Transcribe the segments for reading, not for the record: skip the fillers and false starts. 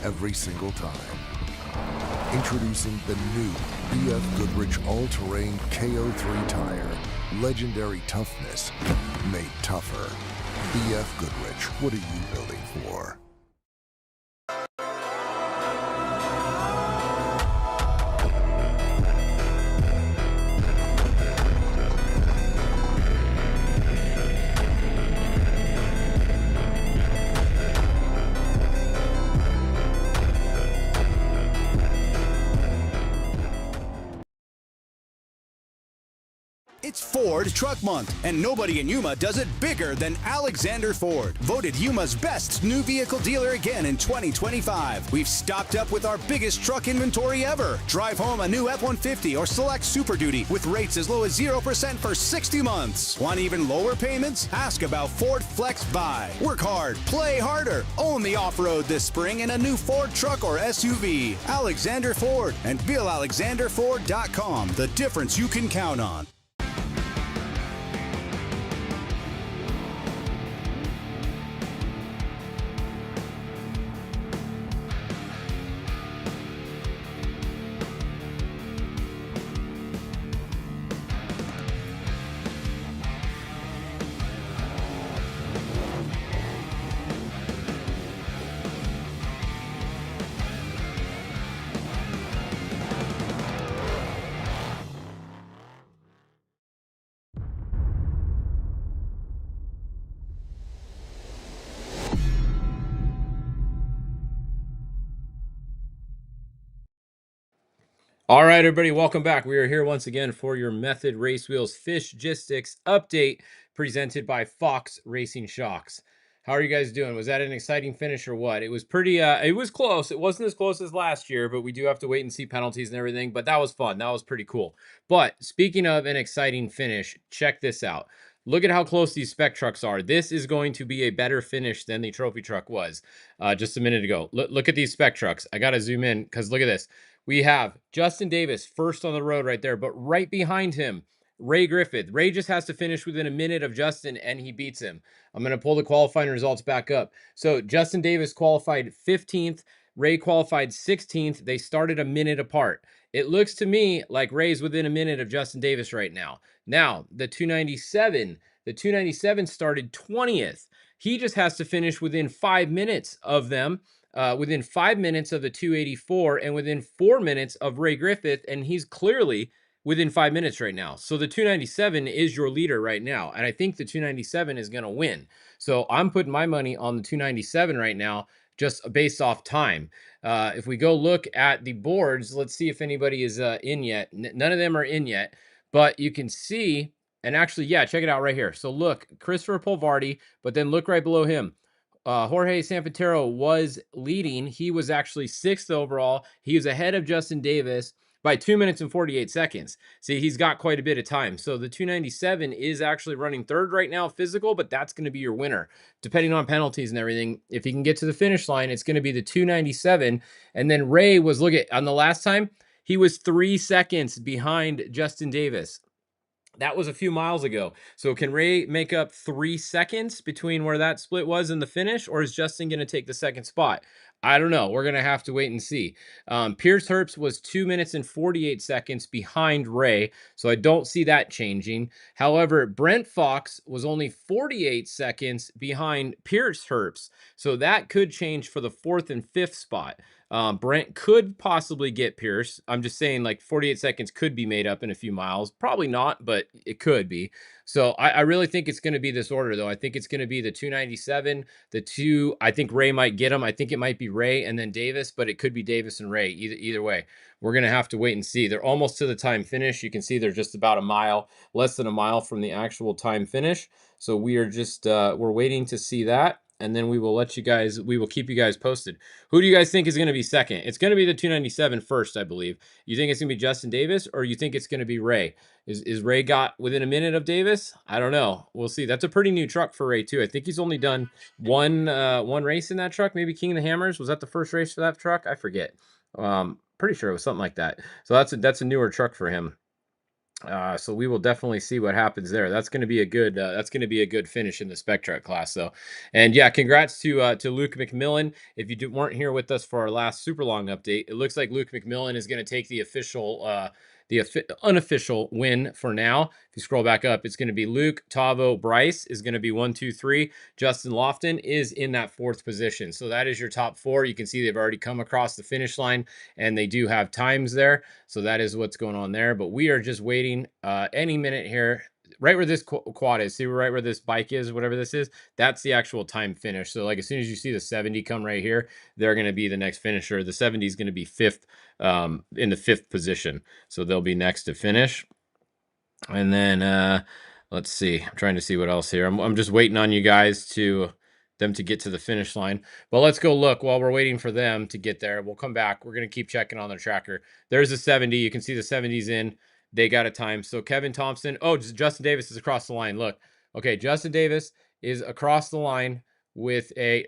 every single time. Introducing the new BF Goodrich All-Terrain KO3 tire. Legendary toughness made tougher. BF Goodrich, what are you building for? It's Ford Truck Month, and nobody in Yuma does it bigger than Alexander Ford. Voted Yuma's best new vehicle dealer again in 2025. We've stocked up with our biggest truck inventory ever. Drive home a new F-150 or select Super Duty with rates as low as 0% for 60 months. Want even lower payments? Ask about Ford Flex Buy. Work hard, play harder, own the off-road this spring in a new Ford truck or SUV. Alexander Ford and BillAlexanderFord.com. The difference you can count on. All right, everybody, welcome back. We are here once again for your Method Race Wheels Fishgistics update presented by Fox Racing Shocks. How are you guys doing? Was that an exciting finish or what? It was pretty, it was close. It wasn't as close as last year, but we do have to wait and see penalties and everything, but that was fun. That was pretty cool. But speaking of an exciting finish, check this out. Look at how close these spec trucks are. This is going to be a better finish than the trophy truck was just a minute ago. Look at these spec trucks. I got to zoom in because look at this. We have Justin Davis first on the road right there, but right behind him, Ray Griffith. Ray just has to finish within a minute of Justin, and he beats him. I'm going to pull the qualifying results back up. So Justin Davis qualified 15th. Ray qualified 16th. They started a minute apart. It looks to me like Ray's within a minute of Justin Davis right now. Now, the 297 started 20th. He just has to finish within 5 minutes of them. Within 5 minutes of the 284 and within 4 minutes of Ray Griffith, and he's clearly within 5 minutes right now. So the 297 is your leader right now, and I think the 297 is going to win. So I'm putting my money on the 297 right now, just based off time. If we go look at the boards, let's see if anybody is in yet. None of them are in yet, but you can see, and actually, yeah, check it out right here. So look, Christopher Polvardi, but then look right below him. Jorge Sanfantero was leading. He was actually 6th overall. He was ahead of Justin Davis by 2 minutes and 48 seconds. See, he's got quite a bit of time. So the 297 is actually running 3rd right now, physical, but that's going to be your winner. Depending on penalties and everything, if he can get to the finish line, it's going to be the 297. And then Ray was, look at, on the last time, he was 3 seconds behind Justin Davis. That was a few miles ago. So can Ray make up 3 seconds between where that split was and the finish, or is Justin going to take the second spot? I don't know. We're going to have to wait and see. Pierce Herbst was 2 minutes and 48 seconds behind Ray, so I don't see that changing. However, Brent Fox was only 48 seconds behind Pierce Herbst, so that could change for the 4th and 5th spot. Brent could possibly get Pierce. I'm just saying, like, 48 seconds could be made up in a few miles. Probably not, but it could be. So I really think it's going to be this order, though. I think it's going to be the 297, the 2. I think Ray might get him. I think it might be Ray and then Davis, but it could be Davis and Ray. Either way, we're going to have to wait and see. They're almost to the time finish. You can see they're just about a mile, less than a mile from the actual time finish. So we are just we're waiting to see that. And then we will keep you guys posted. Who do you guys think is going to be second? It's going to be the 297 first, I believe. You think it's going to be Justin Davis, or you think it's going to be Ray? Is Ray got within a minute of Davis? I don't know. We'll see. That's a pretty new truck for Ray, too. I think he's only done one race in that truck, maybe King of the Hammers. Was that the first race for that truck? I forget. Pretty sure it was something like that. So that's a newer truck for him. So we will definitely see what happens there. That's going to be a good finish in the spec truck class. So, and yeah, congrats to Luke McMillan. If you weren't here with us for our last super long update, it looks like Luke McMillan is going to take the unofficial win for now. If you scroll back up, it's going to be Luke, Tavo, Bryce is going to be 1, 2, 3. Justin Lofton is in that 4th position. So that is your top 4. You can see they've already come across the finish line, and they do have times there. So that is what's going on there. But we are just waiting any minute here. Right where this quad is, see right where this bike is, whatever this is, that's the actual time finish. So like as soon as you see the 70 come right here, they're going to be the next finisher. The 70 is going to be 5th, in the 5th position. So they'll be next to finish. And then let's see. I'm trying to see what else here. I'm just waiting on you guys to get to the finish line. But let's go look while we're waiting for them to get there. We'll come back. We're going to keep checking on their tracker. There's a 70. You can see the 70's in. They got a time. So Kevin Thompson. Oh, Justin Davis is across the line. Look. Okay, Justin Davis is across the line with a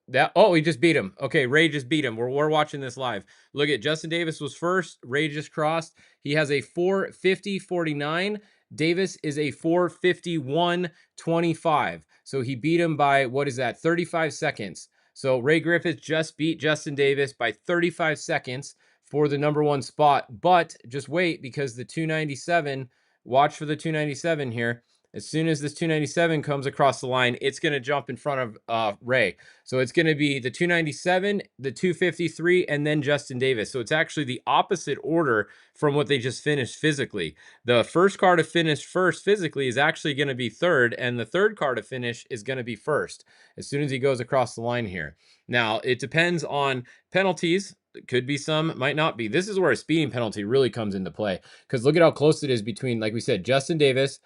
he just beat him. Okay, Ray just beat him. We're watching this live. Look at Justin Davis was first. Ray just crossed. He has a 4:50.49. Davis is a 4:51.25. So he beat him by, what is that, 35 seconds. So Ray Griffith just beat Justin Davis by 35 seconds for the number 1 spot. But just wait, because the 297, watch for the 297 here. As soon as this 297 comes across the line, it's going to jump in front of Ray. So it's going to be the 297, the 253, and then Justin Davis. So it's actually the opposite order from what they just finished physically. The first car to finish first physically is actually going to be 3rd, and the 3rd car to finish is going to be 1st as soon as he goes across the line here. Now, it depends on penalties. Could be some, might not be. This is where a speeding penalty really comes into play, because look at how close it is between, like we said, Justin Davis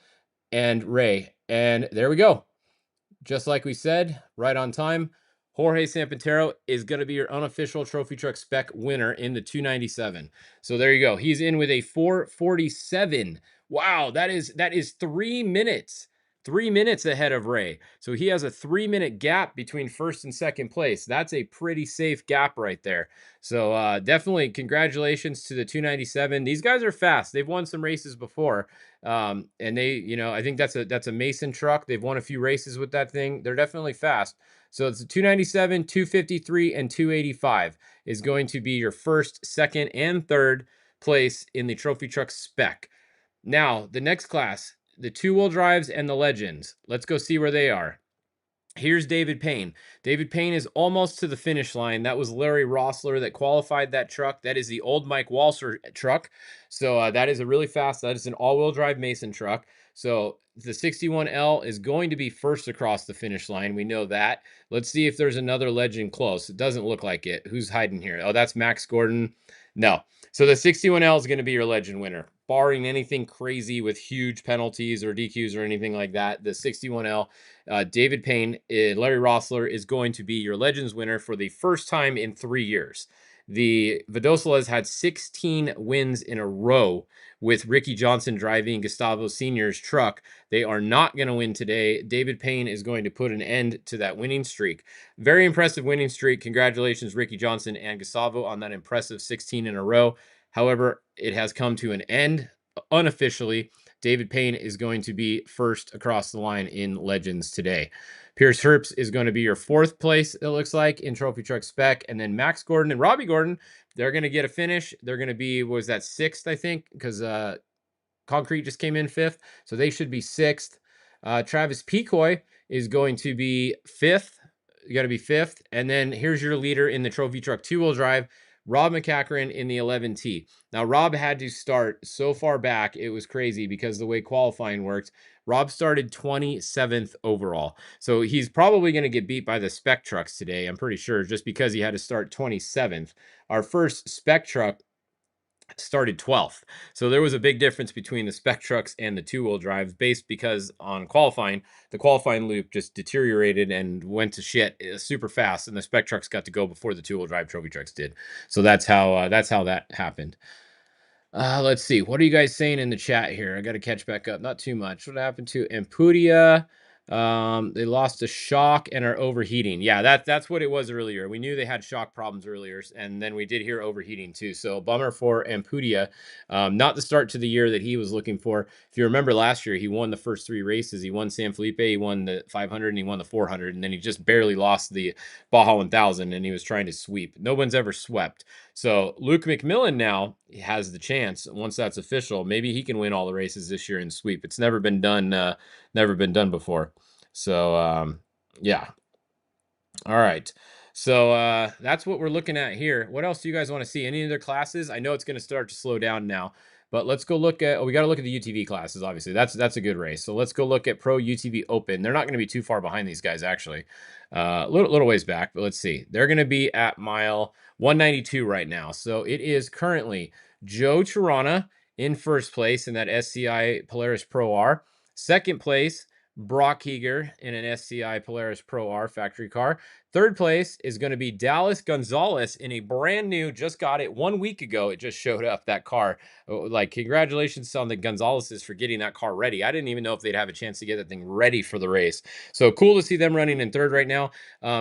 and Ray. And there we go. Just like we said, right on time. Jorge Sampantero is going to be your unofficial Trophy Truck Spec winner in the 297. So there you go. He's in with a 4:47. Wow, that is 3 minutes. 3 minutes ahead of Ray. So he has a 3-minute gap between 1st and 2nd place. That's a pretty safe gap right there. So definitely congratulations to the 297. These guys are fast. They've won some races before. And they, I think that's a Mason truck. They've won a few races with that thing. They're definitely fast. So it's a 297, 253, and 285 is going to be your 1st, 2nd, and 3rd place in the Trophy Truck Spec. Now, the next class, the 2-wheel drives and the Legends. Let's go see where they are. Here's David Payne. David Payne is almost to the finish line. That was Larry Rossler that qualified that truck. That is the old Mike Walser truck. So that is a really fast, that is an all-wheel drive Mason truck. So the 61L is going to be first across the finish line. We know that. Let's see if there's another Legend close. It doesn't look like it. Who's hiding here? Oh, that's Max Gordon. No. So the 61L is going to be your Legend winner, barring anything crazy with huge penalties or DQs or anything like that. The 61L, David Payne, Larry Rossler is going to be your Legends winner for the first time in 3 years. The Vidosla has had 16 wins in a row with Ricky Johnson driving Gustavo Sr.'s truck. They are not going to win today. David Payne is going to put an end to that winning streak. Very impressive winning streak. Congratulations, Ricky Johnson and Gustavo, on that impressive 16 in a row. However, it has come to an end unofficially. David Payne is going to be first across the line in Legends today. Pierce Herbst is going to be your 4th place, it looks like, in Trophy Truck Spec. And then Max Gordon and Robbie Gordon, they're going to get a finish. They're going to be, was that 6th, I think, because Concrete just came in 5th. So they should be 6th. Travis Pecoy is going to be 5th. You got to be 5th. And then here's your leader in the Trophy Truck 2-wheel drive, Rob McCachran in the 11T. Now, Rob had to start so far back, it was crazy because the way qualifying worked. Rob started 27th overall. So he's probably going to get beat by the spec trucks today, I'm pretty sure, just because he had to start 27th. Our first spec truck started 12th. So there was a big difference between the spec trucks and the 2-wheel drives, based because on qualifying, the qualifying loop just deteriorated and went to shit super fast, and the spec trucks got to go before the 2-wheel drive trophy trucks did. So that's how that happened. Let's see. What are you guys saying in the chat here? I got to catch back up. Not too much. What happened to Empudia? They lost a shock and are overheating. Yeah, that's what it was earlier. We knew they had shock problems earlier, and then we did hear overheating too. So bummer for Ampudia. Not the start to the year that he was looking for. If you remember last year, he won the first 3 races. He won San Felipe, he won the 500, and he won the 400, and then he just barely lost the Baja 1000, and he was trying to sweep. No one's ever swept. So Luke McMillan now has the chance. Once that's official, maybe he can win all the races this year and sweep. It's never been done. Never been done before. So yeah. All right. So that's what we're looking at here. What else do you guys want to see? Any other classes? I know it's going to start to slow down now, but let's go look at. Oh, we got to look at the UTV classes. Obviously, that's a good race. So let's go look at Pro UTV Open. They're not going to be too far behind these guys actually. Little ways back, but let's see. They're going to be at mile 192 right now. So it is currently Joe Tirana in first place in that SCI Polaris Pro R. Second place, Brock Heger in an SCI Polaris Pro R factory car. Third place is going to be Dallas Gonzalez in a brand new, just got it 1 week ago. It just showed up, that car. Like, congratulations on the Gonzalez's for getting that car ready. I didn't even know if they'd have a chance to get that thing ready for the race. So cool to see them running in third right now.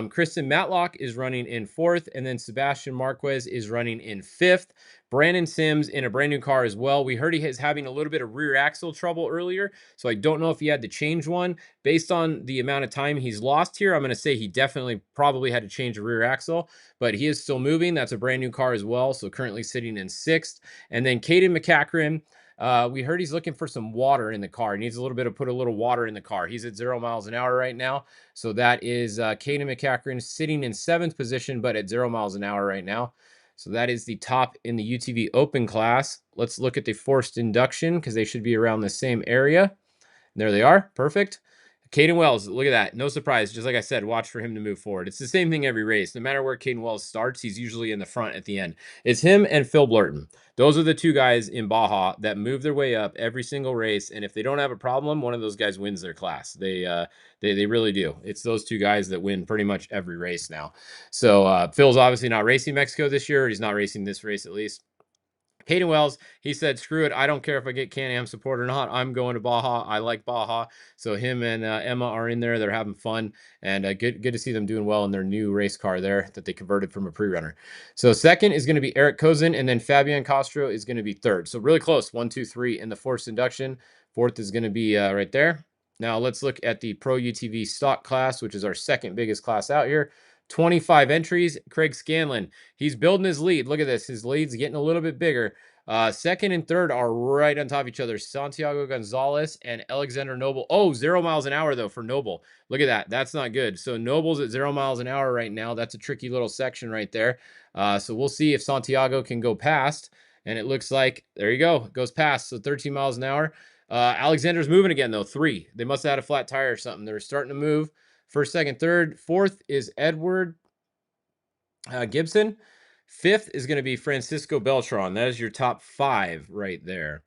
Kristen Matlock is running in fourth, and then Sebastian Marquez is running in fifth. Brandon Sims in a brand new car as well. We heard he is having a little bit of rear axle trouble earlier, so I don't know if he had to change one. Based on the amount of time he's lost here, I'm going to say he definitely probably had to change a rear axle, but he is still moving. That's a brand new car as well, so currently sitting in sixth. And then Caden McCachran, we heard he's looking for some water in the car. He needs a little bit of put a little water in the car. He's at 0 miles an hour right now. So that is Caden McCachran sitting in seventh position, but at 0 miles an hour right now. So that is the top in the UTV Open class. Let's look at the forced induction because they should be around the same area. There they are. Perfect. Caden Wells, look at that. No surprise. Just like I said, watch for him to move forward. It's the same thing every race. No matter where Caden Wells starts, he's usually in the front at the end. It's him and Phil Blurton. Those are the two guys in Baja that move their way up every single race. And if they don't have a problem, one of those guys wins their class. They really do. It's those two guys that win pretty much every race now. So Phil's obviously not racing Mexico this year. He's not racing this race at least. Caden Wells, he said, screw it. I don't care if I get Can-Am support or not. I'm going to Baja. I like Baja. So him and Emma are in there. They're having fun. And good to see them doing well in their new race car there that they converted from a pre-runner. So second is going to be Eric Kozin. And then Fabian Castro is going to be third. So really close. 1, 2, 3 in the forced induction. Fourth is going to be right there. Now let's look at the Pro UTV stock class, which is our second biggest class out here. 25 entries. Craig Scanlon, he's building his lead. Look at this. His lead's getting a little bit bigger. Second and third are right on top of each other. Santiago Gonzalez and Alexander Noble. Oh, 0 miles an hour, though, for Noble. Look at that. That's not good. So Noble's at 0 miles an hour right now. That's a tricky little section right there. So we'll see if Santiago can go past. And it looks like, there you go. It goes past. So 13 miles an hour. Alexander's moving again, though. 3. They must have had a flat tire or something. They're starting to move. First, second, third. Fourth is Edward Gibson. Fifth is going to be Francisco Beltran. That is your top 5 right there.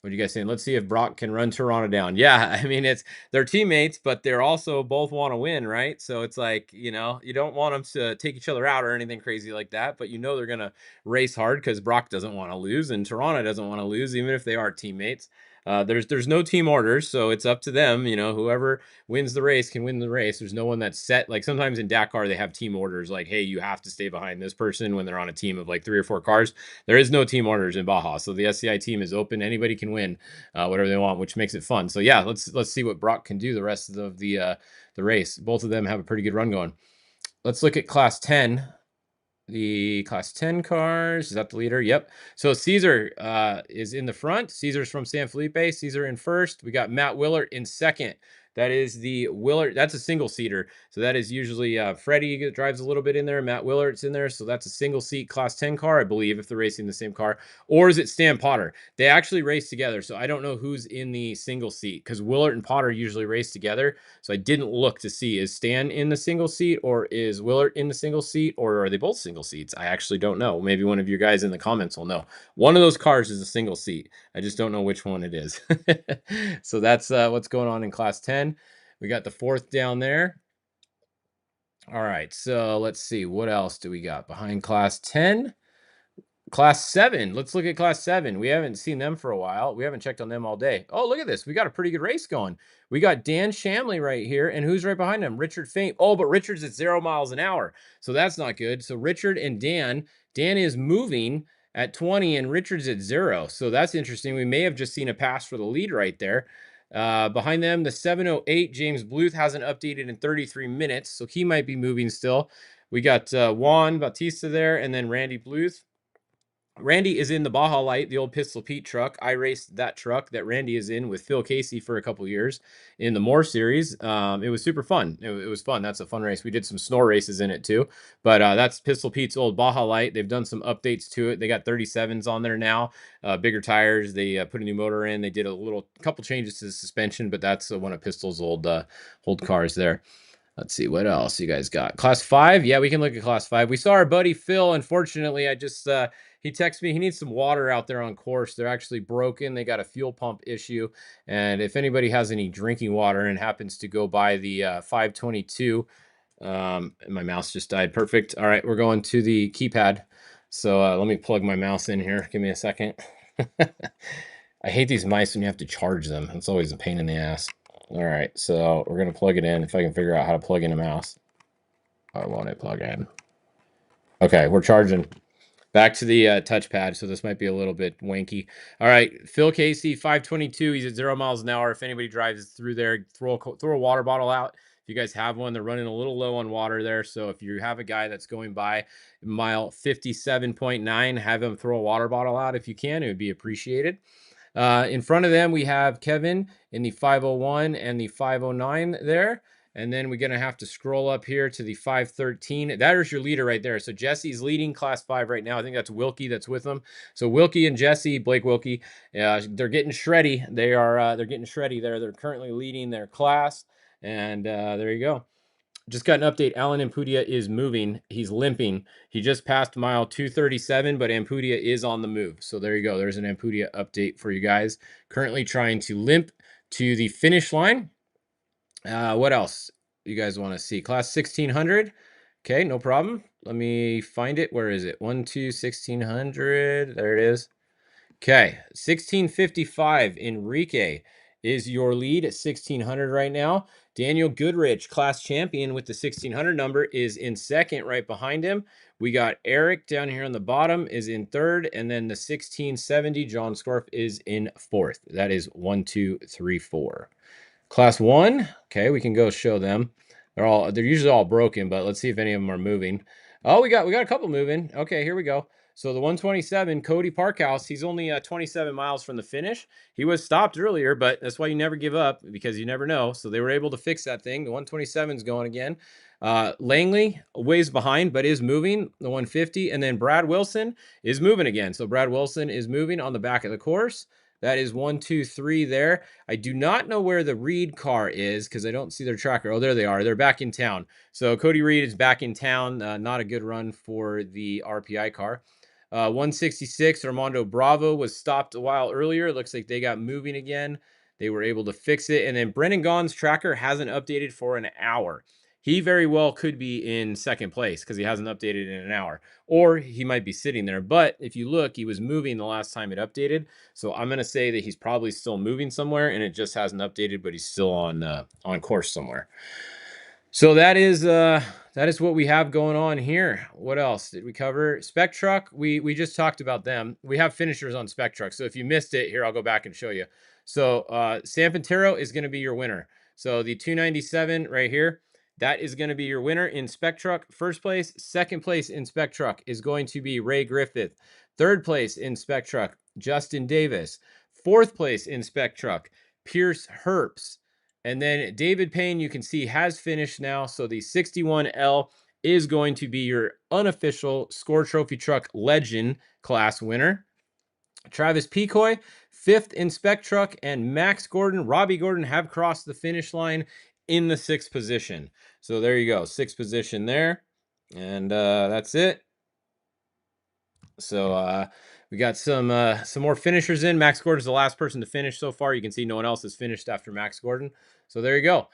What are you guys saying? Let's see if Brock can run Toronto down. Yeah, I mean, they're teammates, but they're also both want to win, right? So it's like, you don't want them to take each other out or anything crazy like that, but they're going to race hard because Brock doesn't want to lose and Toronto doesn't want to lose, even if they are teammates. There's no team orders, so it's up to them. Whoever wins the race can win the race. There's no one that's set. Like sometimes in Dakar, they have team orders like, hey, you have to stay behind this person when they're on a team of like 3 or 4 cars. There is no team orders in Baja, so the SCI team is open. Anybody can win whatever they want, which makes it fun. So yeah, let's see what Brock can do the rest of the race. Both of them have a pretty good run going. Let's look at Class 10. The Class 10 cars. Is that the leader? Yep. So Caesar is in the front. Caesar's from San Felipe. Caesar in first. We got Matt Willert in second. That is the Willert. That's a single seater. So that is usually Freddie drives a little bit in there. Matt Willert's in there. So that's a single seat Class 10 car, I believe, if they're racing the same car. Or is it Stan Potter? They actually race together. So I don't know who's in the single seat because Willert and Potter usually race together. So I didn't look to see, is Stan in the single seat or is Willert in the single seat or are they both single seats? I actually don't know. Maybe one of you guys in the comments will know. One of those cars is a single seat. I just don't know which one it is. So that's what's going on in Class 10. We got the fourth down there. All right, so let's see. What else do we got behind Class 10? Class 7. Let's look at Class 7. We haven't seen them for a while. We haven't checked on them all day. Oh, look at this. We got a pretty good race going. We got Dan Shamley right here, and who's right behind him? Richard Faint. Oh, but Richard's at 0 miles an hour, so that's not good. So Richard and Dan is moving at 20, and Richard's at 0, so that's interesting. We may have just seen a pass for the lead right there. Behind them, the 708, James Bluth hasn't updated in 33 minutes, so he might be moving still. We got Juan Bautista there, and then Randy Bluth. Randy is in the Baja Light, the old Pistol Pete truck. I raced that truck that Randy is in with Phil Casey for a couple years in the Moore series. It was super fun. It was fun. That's a fun race. We did some snore races in it too. But that's Pistol Pete's old Baja Light. They've done some updates to it. They got 37s on there now, bigger tires. They put a new motor in. They did a couple changes to the suspension, but that's one of Pistol's old cars there. Let's see what else you guys got. Class 5. Yeah, we can look at Class 5. We saw our buddy Phil. Unfortunately, he texted me. He needs some water out there on course. They're actually broken. They got a fuel pump issue. And if anybody has any drinking water and happens to go by the 522, my mouse just died. Perfect. All right, we're going to the keypad. So let me plug my mouse in here. Give me a second. I hate these mice when you have to charge them. It's always a pain in the ass. All right, so we're going to plug it in. If I can figure out how to plug in a mouse. Why won't it plug in? Okay, we're charging. Back to the touchpad, so this might be a little bit wanky. All right, Phil Casey, 522. He's at 0 miles an hour. If anybody drives through there, throw a water bottle out. If you guys have one, they're running a little low on water there. So if you have a guy that's going by mile 57.9, have him throw a water bottle out if you can. It would be appreciated. In front of them, we have Kevin in the 501 and the 509 there. And then we're going to have to scroll up here to the 513. That is your leader right there. So Jesse's leading Class 5 right now. I think that's Wilkie that's with them. So Wilkie and Jesse, Blake Wilkie, they're getting shreddy. They're getting shreddy there. They're currently leading their class. And there you go. Just got an update. Alan Ampudia is moving. He's limping. He just passed mile 237, but Ampudia is on the move. So there you go. There's an Ampudia update for you guys. Currently trying to limp to the finish line. What else you guys want to see? Class 1600. Okay, no problem. Let me find it. Where is it? 1600. There it is. Okay, 1655. Enrique is your lead at 1600 right now. Daniel Goodrich, class champion with the 1600 number, is in second right behind him. We got Eric down here on the bottom is in third, and then the 1670, John Scorf, is in fourth. That is 1, 2, 3, 4. Class 1, okay, we can go show them. They're usually all broken, but let's see if any of them are moving. Oh, we got a couple moving. Okay, here we go. So the 127, Cody Parkhouse, he's only 27 miles from the finish. He was stopped earlier, but that's why you never give up, because you never know. So they were able to fix that thing. The 127 is going again. Langley, ways behind, but is moving, the 150. And then Brad Wilson is moving again. So Brad Wilson is moving on the back of the course. That is 1, 2, 3 there. I do not know where the Reed car is because I don't see their tracker. Oh, there they are. They're back in town. So Cody Reed is back in town. Not a good run for the RPI car. 166, Armando Bravo was stopped a while earlier. It looks like they got moving again. They were able to fix it. And then Brennan Gaughan's tracker hasn't updated for an hour. He very well could be in second place because he hasn't updated in an hour. Or he might be sitting there. But if you look, he was moving the last time it updated. So I'm going to say that he's probably still moving somewhere and it just hasn't updated, but he's still on course somewhere. So that is what we have going on here. What else did we cover? Spec Truck, we just talked about them. We have finishers on Spec Truck. So if you missed it, here, I'll go back and show you. So San Pantero is going to be your winner. So the 297 right here, that is going to be your winner in Spec Truck. First place, second place in Spec Truck is going to be Ray Griffith. Third place in Spec Truck, Justin Davis. Fourth place in Spec Truck, Pierce Herbst. And then David Payne, you can see, has finished now. So the 61L is going to be your unofficial Score Trophy Truck Legend class winner. Travis Pecoy, fifth in Spec Truck, and Max Gordon, Robbie Gordon have crossed the finish line in the sixth position. So there you go, sixth position there. And that's it. So we got some more finishers in. Max Gordon's the last person to finish so far. You can see no one else has finished after Max Gordon. So there you go.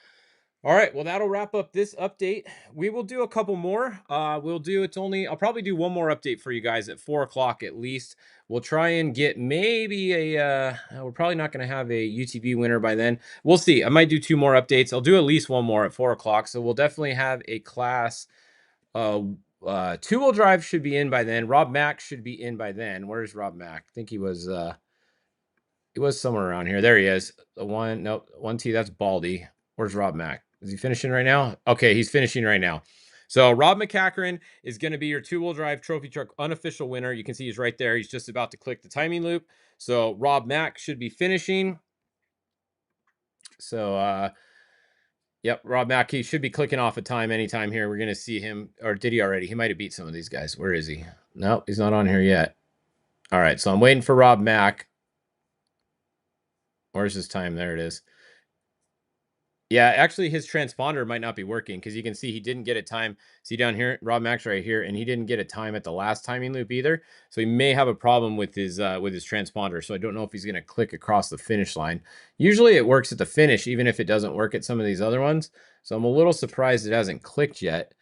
All right, well, that'll wrap up this update. We will do a couple more. I'll probably do one more update for you guys at 4 o'clock at least. We'll try and get maybe we're probably not going to have a UTV winner by then. We'll see. I might do 2 more updates. I'll do at least one more at 4 o'clock. So we'll definitely have a class. Two-wheel drive should be in by then. Rob Mack should be in by then. Where's Rob Mack? I think he was somewhere around here. There he is. Nope, 1T, that's Baldy. Where's Rob Mack? Is he finishing right now? Okay, he's finishing right now. So Rob McCachran is going to be your two-wheel drive trophy truck unofficial winner. You can see he's right there. He's just about to click the timing loop. So Rob Mack should be finishing. So yep, Rob Mack, he should be clicking off a time anytime here. We're going to see him, or did he already? He might have beat some of these guys. Where is he? Nope, he's not on here yet. All right, so I'm waiting for Rob Mack. Where's his time? There it is. Yeah, actually, his transponder might not be working because you can see he didn't get a time. See down here, Rob Max right here, and he didn't get a time at the last timing loop either. So he may have a problem with his transponder. So I don't know if he's going to click across the finish line. Usually it works at the finish, even if it doesn't work at some of these other ones. So I'm a little surprised it hasn't clicked yet.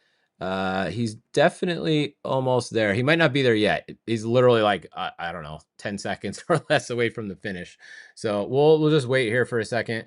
He's definitely almost there. He might not be there yet. He's literally like I don't know, 10 seconds or less away from the finish. So we'll just wait here for a second.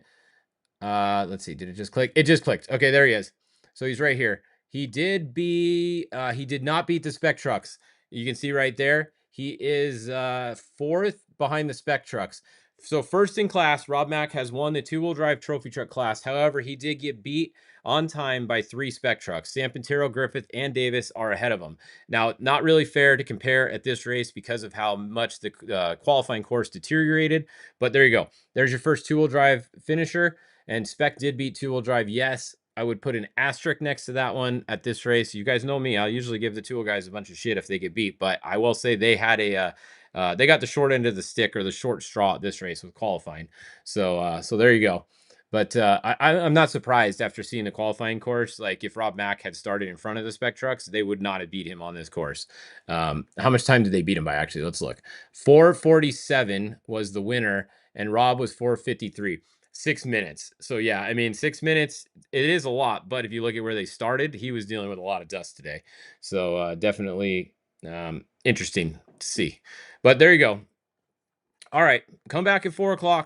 Let's see, did it just click? It just clicked. Okay, there he is. So he's right here. He did not beat the spec trucks. You can see right there, he is 4th behind the spec trucks. So first in class, Rob Mack has won the two-wheel drive trophy truck class. However, he did get beat on time by 3 spec trucks. Sam Pintero, Griffith, and Davis are ahead of him. Now, not really fair to compare at this race because of how much the qualifying course deteriorated, but there you go. There's your first two-wheel drive finisher. And spec did beat two-wheel drive. Yes, I would put an asterisk next to that one at this race. You guys know me. I'll usually give the two-wheel guys a bunch of shit if they get beat. But I will say they had they got the short end of the stick or the short straw at this race with qualifying. So there you go. But I'm not surprised after seeing the qualifying course. Like if Rob Mack had started in front of the spec trucks, they would not have beat him on this course. How much time did they beat him by? Actually, let's look. 4:47 was the winner, and Rob was 4:53. 6 minutes. So yeah, I mean, 6 minutes, it is a lot, but if you look at where they started, he was dealing with a lot of dust today. So definitely interesting to see. But there you go. All right, come back at 4 o'clock.